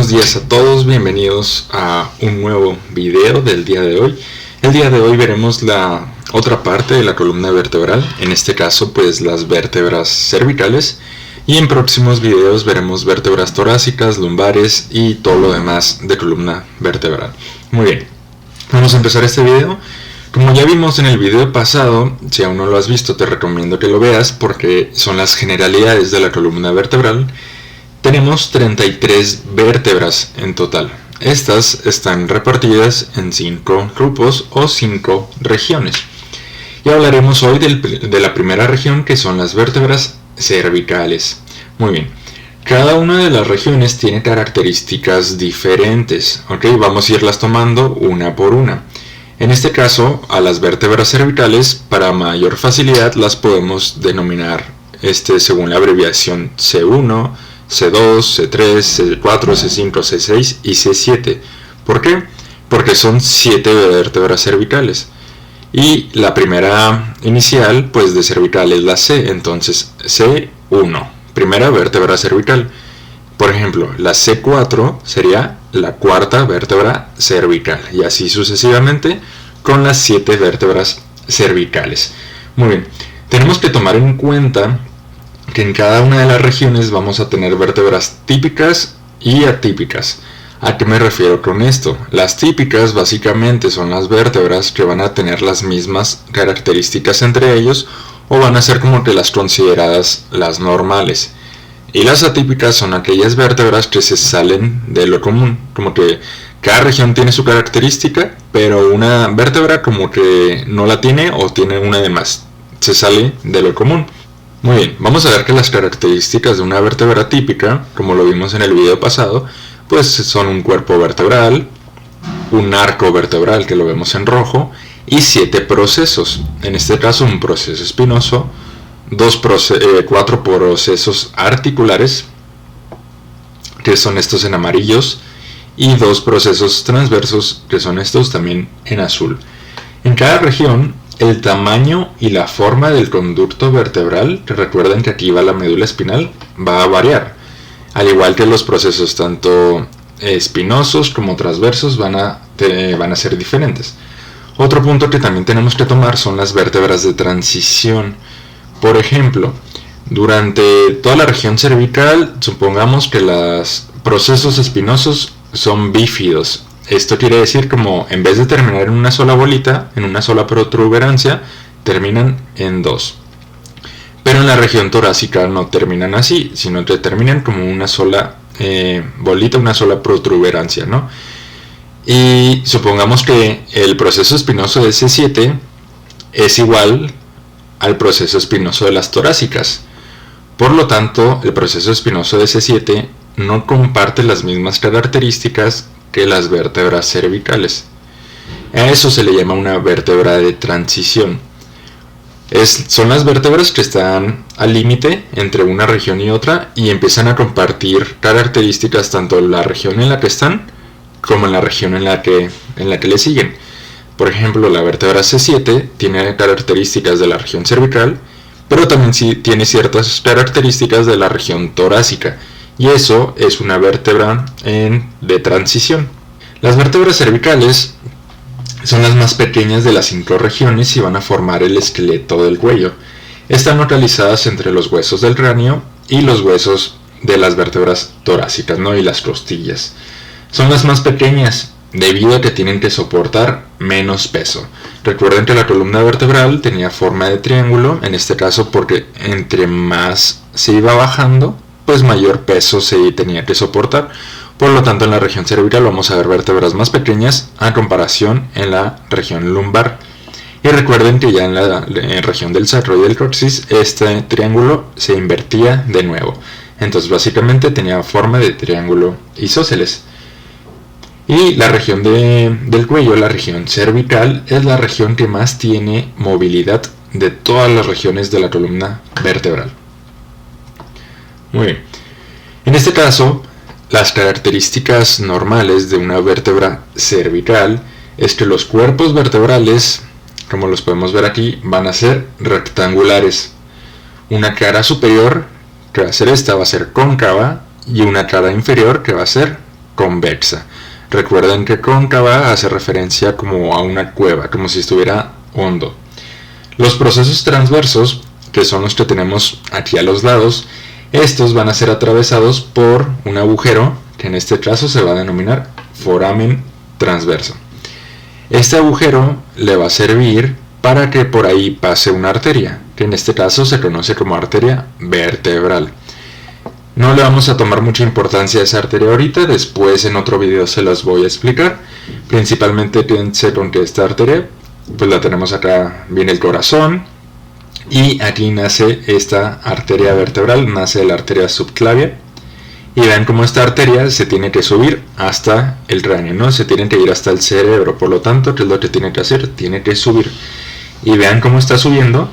buenos días a todos, bienvenidos a un nuevo video del día de hoy. El día de hoy veremos la otra parte de la columna vertebral, en este caso pues las vértebras cervicales, y en próximos videos veremos vértebras torácicas, lumbares y todo lo demás de columna vertebral. Muy bien, vamos a empezar este video. Como ya vimos en el video pasado, si aún no lo has visto te recomiendo que lo veas porque son las generalidades de la columna vertebral. Tenemos 33 vértebras en total. Estas están repartidas en 5 grupos o 5 regiones. Y hablaremos hoy de la primera región, que son las vértebras cervicales. Muy bien. Cada una de las regiones tiene características diferentes. ¿Ok? Vamos a irlas tomando una por una. En este caso, a las vértebras cervicales, para mayor facilidad, las podemos denominar según la abreviación C1, C2, C3, C4, C5, C6 y C7. ¿Por qué? Porque son 7 vértebras cervicales. Y la primera inicial, pues de cervical es la C, entonces C1, primera vértebra cervical. Por ejemplo, la C4 sería la cuarta vértebra cervical, y así sucesivamente con las 7 vértebras cervicales. Muy bien, tenemos que tomar en cuenta que en cada una de las regiones vamos a tener vértebras típicas y atípicas. ¿A qué me refiero con esto? Las típicas básicamente son las vértebras que van a tener las mismas características entre ellos, o van a ser como que las consideradas las normales. Y las atípicas son aquellas vértebras que se salen de lo común, como que cada región tiene su característica, pero una vértebra como que no la tiene o tiene una de más, se sale de lo común. Muy bien, vamos a ver que las características de una vértebra típica, como lo vimos en el video pasado, pues son un cuerpo vertebral, un arco vertebral que lo vemos en rojo, y 7 procesos, en este caso un proceso espinoso, 4 procesos articulares, que son estos en amarillos, y 2 procesos transversos, que son estos también en azul. En cada región, el tamaño y la forma del conducto vertebral, que recuerden que aquí va la médula espinal, va a variar. Al igual que los procesos tanto espinosos como transversos van a ser diferentes. Otro punto que también tenemos que tomar son las vértebras de transición. Por ejemplo, durante toda la región cervical, supongamos que los procesos espinosos son bífidos. Esto quiere decir como en vez de terminar en una sola bolita, en una sola protuberancia, terminan en 2. Pero en la región torácica no terminan así, sino que terminan como una sola bolita, una sola protuberancia, ¿no? Y supongamos que el proceso espinoso de C7 es igual al proceso espinoso de las torácicas. Por lo tanto, el proceso espinoso de C7 no comparte las mismas características que las vértebras cervicales. A eso se le llama una vértebra de transición. Son las vértebras que están al límite entre una región y otra y empiezan a compartir características tanto en la región en la que están como en la región en la que le siguen. Por ejemplo, la vértebra C7 tiene características de la región cervical, pero también sí tiene ciertas características de la región torácica, y eso es una vértebra de transición. Las vértebras cervicales son las más pequeñas de las 5 regiones y van a formar el esqueleto del cuello. Están localizadas entre los huesos del cráneo y los huesos de las vértebras torácicas, ¿no? Y las costillas. Son las más pequeñas debido a que tienen que soportar menos peso. Recuerden que la columna vertebral tenía forma de triángulo, en este caso porque entre más se iba bajando, pues mayor peso se tenía que soportar. Por lo tanto, en la región cervical vamos a ver vértebras más pequeñas a comparación en la región lumbar. Y recuerden que ya en la región del sacro y del coxis, este triángulo se invertía de nuevo. Entonces básicamente tenía forma de triángulo isósceles. Y la región del cuello, la región cervical, es la región que más tiene movilidad de todas las regiones de la columna vertebral. Muy bien. En este caso, las características normales de una vértebra cervical es que los cuerpos vertebrales, como los podemos ver aquí, van a ser rectangulares. Una cara superior, que va a ser esta, va a ser cóncava, y una cara inferior, que va a ser convexa. Recuerden que cóncava hace referencia como a una cueva, como si estuviera hondo. Los procesos transversos, que son los que tenemos aquí a los lados, estos van a ser atravesados por un agujero que en este caso se va a denominar foramen transverso. Este agujero le va a servir para que por ahí pase una arteria, que en este caso se conoce como arteria vertebral. No le vamos a tomar mucha importancia a esa arteria ahorita, después en otro video se las voy a explicar. Principalmente piense con que esta arteria, pues la tenemos acá, viene el corazón, y aquí nace esta arteria vertebral, nace la arteria subclavia. Y vean cómo esta arteria se tiene que subir hasta el cráneo, ¿no? Se tiene que ir hasta el cerebro, por lo tanto, ¿qué es lo que tiene que hacer? Tiene que subir. Y vean cómo está subiendo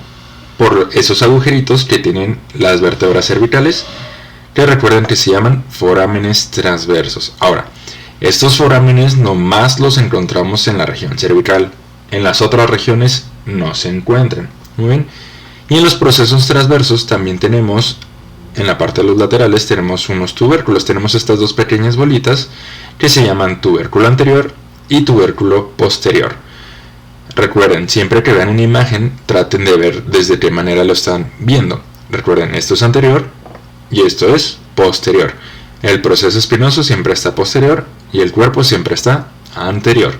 por esos agujeritos que tienen las vértebras cervicales, que recuerden que se llaman forámenes transversos. Ahora, estos forámenes nomás los encontramos en la región cervical, en las otras regiones no se encuentran. Muy bien. Y en los procesos transversos también tenemos, en la parte de los laterales tenemos unos tubérculos, tenemos estas dos pequeñas bolitas que se llaman tubérculo anterior y tubérculo posterior. Recuerden, siempre que vean una imagen, traten de ver desde qué manera lo están viendo. Recuerden, esto es anterior y esto es posterior. El proceso espinoso siempre está posterior y el cuerpo siempre está anterior.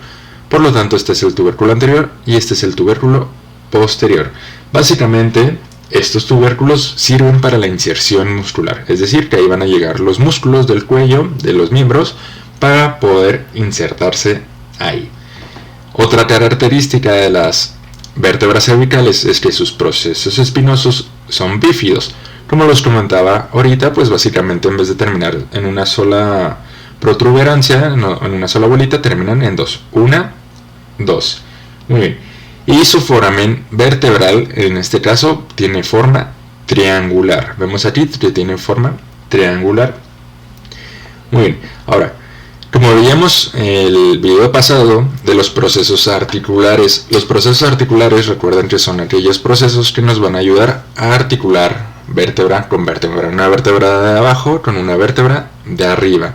Por lo tanto, este es el tubérculo anterior y este es el tubérculo posterior. Básicamente, estos tubérculos sirven para la inserción muscular, es decir, que ahí van a llegar los músculos del cuello, de los miembros, para poder insertarse ahí. Otra característica de las vértebras cervicales es que sus procesos espinosos son bífidos. Como los comentaba ahorita, pues básicamente en vez de terminar en una sola protuberancia, en una sola bolita, terminan en dos. Una, dos. Muy bien. Y su foramen vertebral, en este caso, tiene forma triangular. Vemos aquí que tiene forma triangular. Muy bien. Ahora, como veíamos en el video pasado de los procesos articulares, los procesos articulares recuerden que son aquellos procesos que nos van a ayudar a articular vértebra con vértebra, una vértebra de abajo con una vértebra de arriba.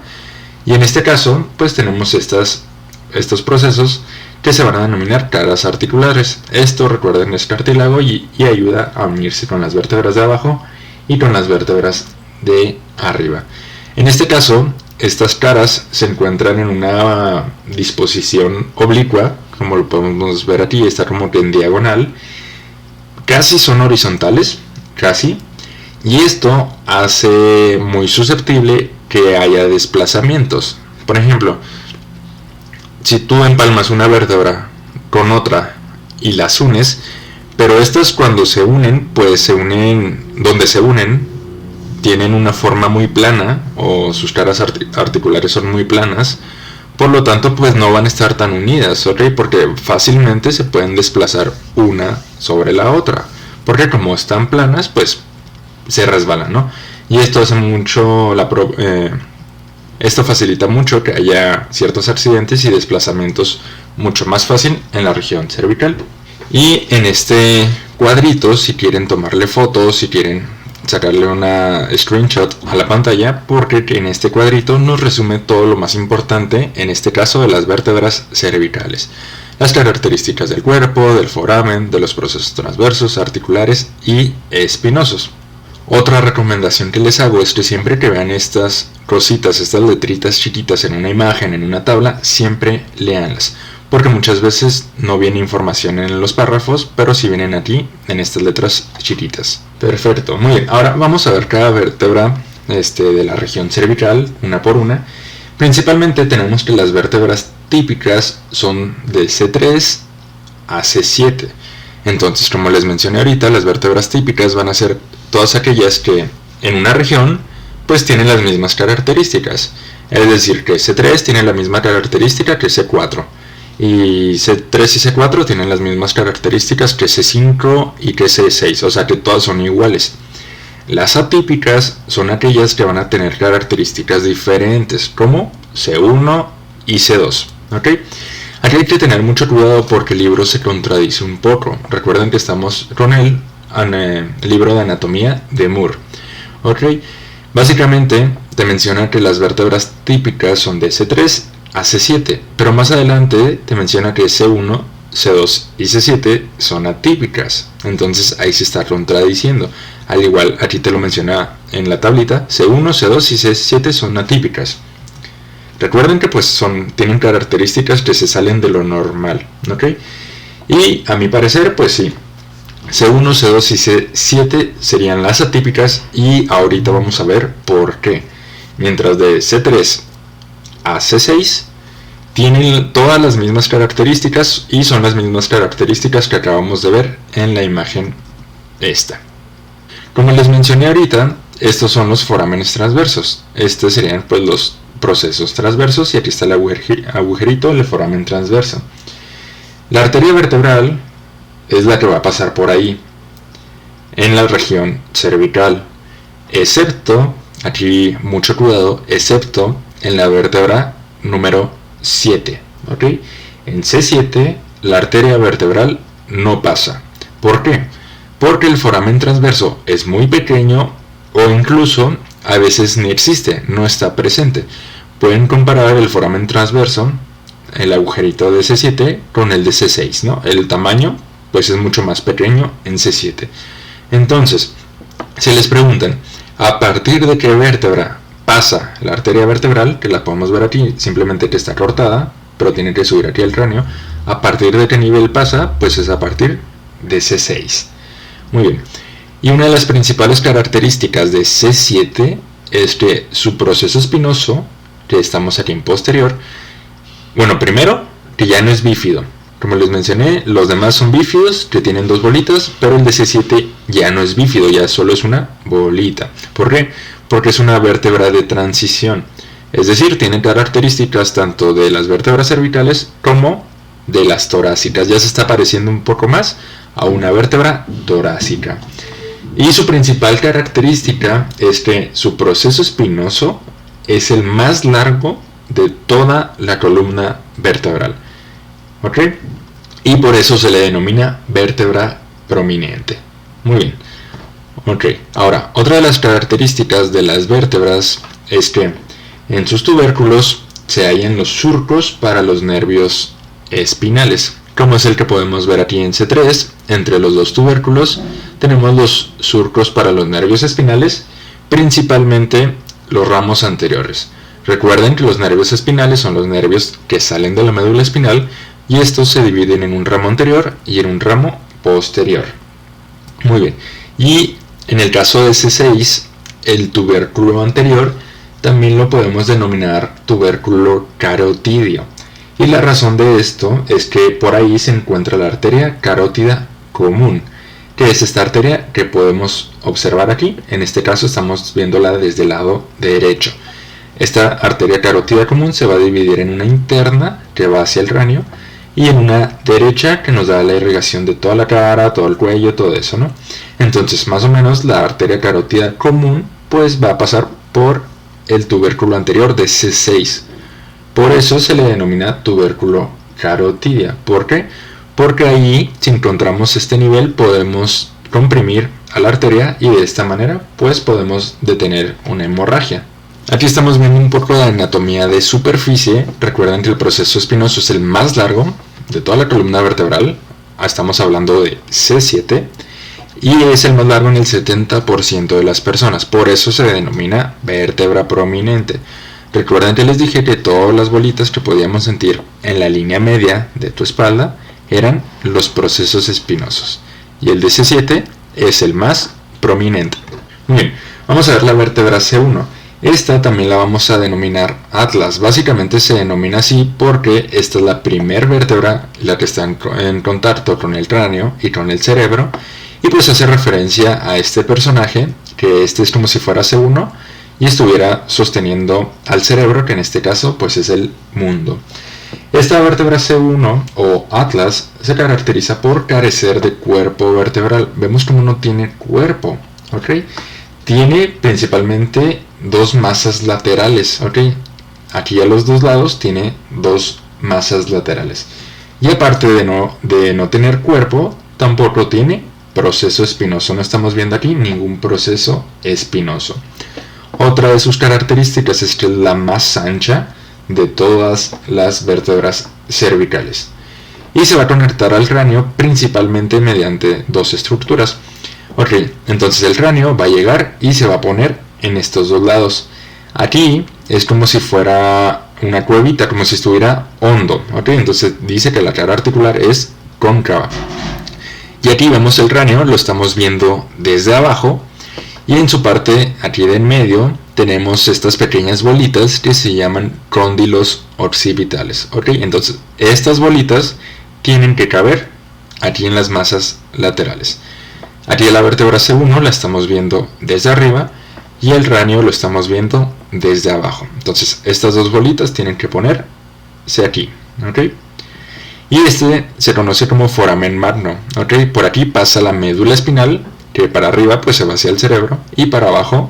Y en este caso, pues tenemos estos procesos que se van a denominar caras articulares. Esto, recuerden, es cartílago y ayuda a unirse con las vértebras de abajo y con las vértebras de arriba. En este caso, estas caras se encuentran en una disposición oblicua, como lo podemos ver aquí, está como que en diagonal. Casi son horizontales, casi. Y esto hace muy susceptible que haya desplazamientos. Por ejemplo, si tú empalmas una vértebra con otra y las unes, pero estas cuando se unen, pues se unen, donde se unen, tienen una forma muy plana, o sus caras articulares son muy planas, por lo tanto pues no van a estar tan unidas, ¿ok? Porque fácilmente se pueden desplazar una sobre la otra, porque como están planas, pues se resbalan, ¿no? Y esto hace mucho esto facilita mucho que haya ciertos accidentes y desplazamientos mucho más fácil en la región cervical. Y en este cuadrito, si quieren tomarle fotos, si quieren sacarle una screenshot a la pantalla, porque en este cuadrito nos resume todo lo más importante, en este caso de las vértebras cervicales. Las características del cuerpo, del foramen, de los procesos transversos, articulares y espinosos. Otra recomendación que les hago es que siempre que vean estas cositas, estas letritas chiquitas en una imagen, en una tabla, siempre léanlas, porque muchas veces no viene información en los párrafos, pero sí vienen aquí en estas letras chiquitas. Perfecto, muy bien. Ahora vamos a ver cada vértebra de la región cervical, una por una. Principalmente tenemos que las vértebras típicas son de C3 a C7. Entonces, como les mencioné ahorita, las vértebras típicas van a ser todas aquellas que en una región pues tienen las mismas características. Es decir, que C3 tiene la misma característica que C4. Y C3 y C4 tienen las mismas características que C5 y que C6. O sea que todas son iguales. Las atípicas son aquellas que van a tener características diferentes, como C1 y C2. ¿Ok? Aquí hay que tener mucho cuidado porque el libro se contradice un poco. Recuerden que estamos con el libro de anatomía de Moore. ¿Ok? Básicamente, te menciona que las vértebras típicas son de C3 a C7, pero más adelante te menciona que C1, C2 y C7 son atípicas. Entonces ahí se está contradiciendo. Al igual, aquí te lo menciona en la tablita, C1, C2 y C7 son atípicas. Recuerden que pues tienen características que se salen de lo normal, ¿ok? Y a mi parecer, pues sí, C1, C2 y C7 serían las atípicas, y ahorita vamos a ver por qué. Mientras de C3 a C6 tienen todas las mismas características, y son las mismas características que acabamos de ver en la imagen esta. Como les mencioné ahorita, estos son los forámenes transversos. Estos serían pues los procesos transversos, y aquí está el agujerito del foramen transverso. La arteria vertebral es la que va a pasar por ahí, en la región cervical, excepto, aquí mucho cuidado, excepto en la vértebra número 7, ¿ok? En C7 la arteria vertebral no pasa. ¿Por qué? Porque el foramen transverso es muy pequeño, o incluso a veces ni existe, no está presente. Pueden comparar el foramen transverso, el agujerito de C7, con el de C6, ¿no? El tamaño pues es mucho más pequeño en C7. Entonces, si les preguntan a partir de qué vértebra pasa la arteria vertebral, que la podemos ver aquí, simplemente que está cortada, pero tiene que subir aquí el cráneo, a partir de qué nivel pasa, pues es a partir de C6. Muy bien. Y una de las principales características de C7 es que su proceso espinoso, que estamos aquí en posterior, bueno, primero, que ya no es bífido. Como les mencioné, los demás son bífidos, que tienen dos bolitas, pero el de C7 ya no es bífido, ya solo es una bolita. ¿Por qué? Porque es una vértebra de transición. Es decir, tiene características tanto de las vértebras cervicales como de las torácicas. Ya se está pareciendo un poco más a una vértebra torácica. Y su principal característica es que su proceso espinoso es el más largo de toda la columna vertebral. ¿Ok? Y por eso se le denomina vértebra prominente. Muy bien. Ok, ahora, otra de las características de las vértebras es que en sus tubérculos se hallan los surcos para los nervios espinales, como es el que podemos ver aquí en C3. Entre los dos tubérculos tenemos los surcos para los nervios espinales, principalmente los ramos anteriores. Recuerden que los nervios espinales son los nervios que salen de la médula espinal, y estos se dividen en un ramo anterior y en un ramo posterior. Muy bien. Y en el caso de C6, el tubérculo anterior también lo podemos denominar tubérculo carotidio. Y la razón de esto es que por ahí se encuentra la arteria carótida común, que es esta arteria que podemos observar aquí. En este caso estamos viéndola desde el lado derecho. Esta arteria carótida común se va a dividir en una interna que va hacia el cráneo, y en una derecha que nos da la irrigación de toda la cara, todo el cuello, todo eso, ¿no? Entonces, más o menos, la arteria carótida común pues va a pasar por el tubérculo anterior de C6. Por eso se le denomina tubérculo carotidia. ¿Por qué? Porque ahí, si encontramos este nivel, podemos comprimir a la arteria, y de esta manera pues podemos detener una hemorragia. Aquí estamos viendo un poco de anatomía de superficie. Recuerden que el proceso espinoso es el más largo de toda la columna vertebral. Estamos hablando de C7, y es el más largo en el 70% de las personas. Por eso se denomina vértebra prominente. Recuerden que les dije que todas las bolitas que podíamos sentir en la línea media de tu espalda eran los procesos espinosos, y el de C7 es el más prominente. Muy bien, vamos a ver la vértebra C1. Esta también la vamos a denominar atlas. Básicamente se denomina así porque esta es la primer vértebra, la que está en contacto con el cráneo y con el cerebro, y pues hace referencia a este personaje, que este es como si fuera C1 y estuviera sosteniendo al cerebro, que en este caso pues es el mundo. Esta vértebra C1 o atlas se caracteriza por carecer de cuerpo vertebral. Vemos como no tiene cuerpo, ¿ok? Tiene principalmente dos masas laterales, ¿ok? Aquí a los dos lados tiene dos masas laterales. Y aparte de no tener cuerpo, tampoco tiene proceso espinoso. No estamos viendo aquí ningún proceso espinoso. Otra de sus características es que es la más ancha de todas las vértebras cervicales y se va a conectar al cráneo principalmente mediante dos estructuras. Ok, entonces el cráneo va a llegar y se va a poner en estos dos lados. Aquí es como si fuera una cuevita, como si estuviera hondo. Ok, entonces dice que la cara articular es cóncava. Y aquí vemos el cráneo, lo estamos viendo desde abajo. Y en su parte aquí de en medio tenemos estas pequeñas bolitas que se llaman cóndilos occipitales. Ok, entonces estas bolitas tienen que caber aquí en las masas laterales. Aquí la vértebra C1 la estamos viendo desde arriba y el cráneo lo estamos viendo desde abajo. Entonces estas dos bolitas tienen que ponerse aquí. ¿Ok? Y este se conoce como foramen magno. ¿Ok? Por aquí pasa la médula espinal, que para arriba pues se va hacia el cerebro, y para abajo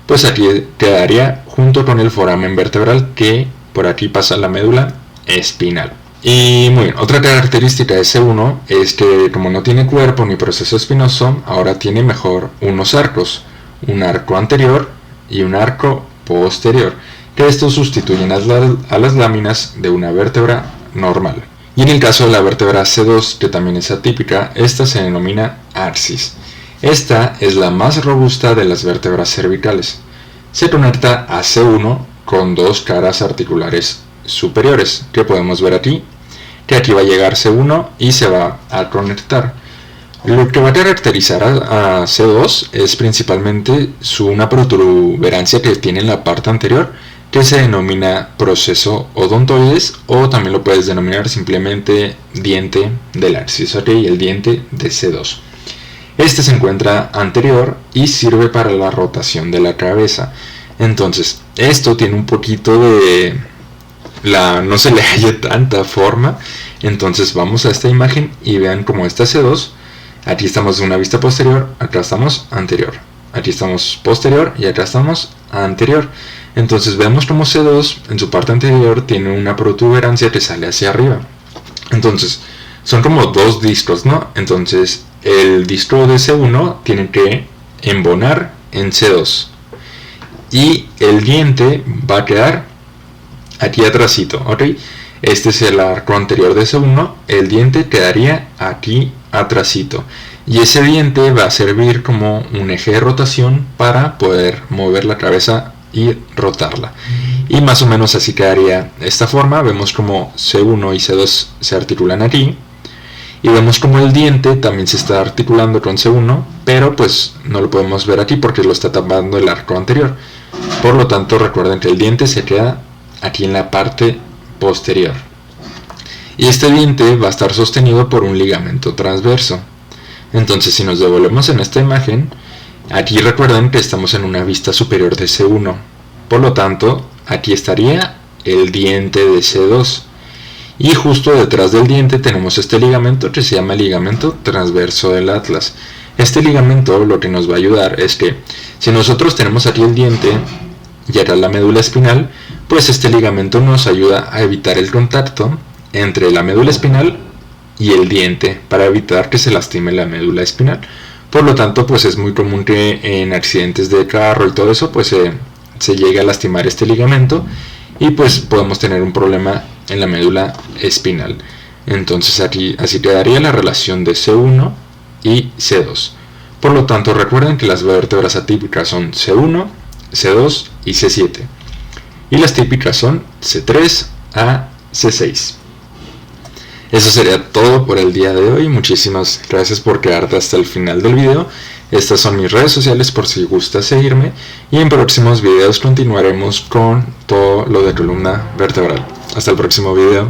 pues aquí quedaría junto con el foramen vertebral, que por aquí pasa la médula espinal. Y muy bien, otra característica de C1 es que como no tiene cuerpo ni proceso espinoso, ahora tiene mejor unos arcos, un arco anterior y un arco posterior, que estos sustituyen a las láminas de una vértebra normal. Y en el caso de la vértebra C2, que también es atípica, esta se denomina arsis. Esta es la más robusta de las vértebras cervicales. Se conecta a C1 con dos caras articulares superiores, que podemos ver aquí, que aquí va a llegar C1 y se va a conectar. Lo que va a caracterizar a C2 es principalmente una protuberancia que tiene en la parte anterior, que se denomina proceso odontoides, o también lo puedes denominar simplemente diente del arsis, ¿ok? El diente de C2. Este se encuentra anterior y sirve para la rotación de la cabeza. Entonces, esto tiene un poquito de... no se le halla tanta forma. Entonces vamos a esta imagen y vean cómo está C2. Aquí estamos en una vista posterior, acá estamos anterior. Aquí estamos posterior y acá estamos anterior. Entonces vemos como C2 en su parte anterior tiene una protuberancia que sale hacia arriba. Entonces son como dos discos, ¿no? Entonces el disco de C1 tiene que embonar en C2 y el diente va a quedar aquí atrásito, ¿ok? Este es el arco anterior de C1, el diente quedaría aquí atrásito y ese diente va a servir como un eje de rotación para poder mover la cabeza y rotarla, y más o menos así quedaría esta forma. Vemos como C1 y C2 se articulan aquí y vemos como el diente también se está articulando con C1, pero pues no lo podemos ver aquí porque lo está tapando el arco anterior. Por lo tanto, recuerden que el diente se queda aquí en la parte posterior y este diente va a estar sostenido por un ligamento transverso. Entonces, si nos devolvemos en esta imagen, aquí recuerden que estamos en una vista superior de C1, por lo tanto aquí estaría el diente de C2 y justo detrás del diente tenemos este ligamento que se llama ligamento transverso del atlas. Este ligamento lo que nos va a ayudar es que si nosotros tenemos aquí el diente y acá la médula espinal, pues este ligamento nos ayuda a evitar el contacto entre la médula espinal y el diente para evitar que se lastime la médula espinal. Por lo tanto, pues es muy común que en accidentes de carro y todo eso, pues se llegue a lastimar este ligamento y pues podemos tener un problema en la médula espinal. Entonces aquí así quedaría la relación de C1 y C2. Por lo tanto, recuerden que las vértebras atípicas son C1, C2 y C7. Y las típicas son C3 a C6. Eso sería todo por el día de hoy. Muchísimas gracias por quedarte hasta el final del video. Estas son mis redes sociales por si gustas seguirme. Y en próximos videos continuaremos con todo lo de columna vertebral. Hasta el próximo video.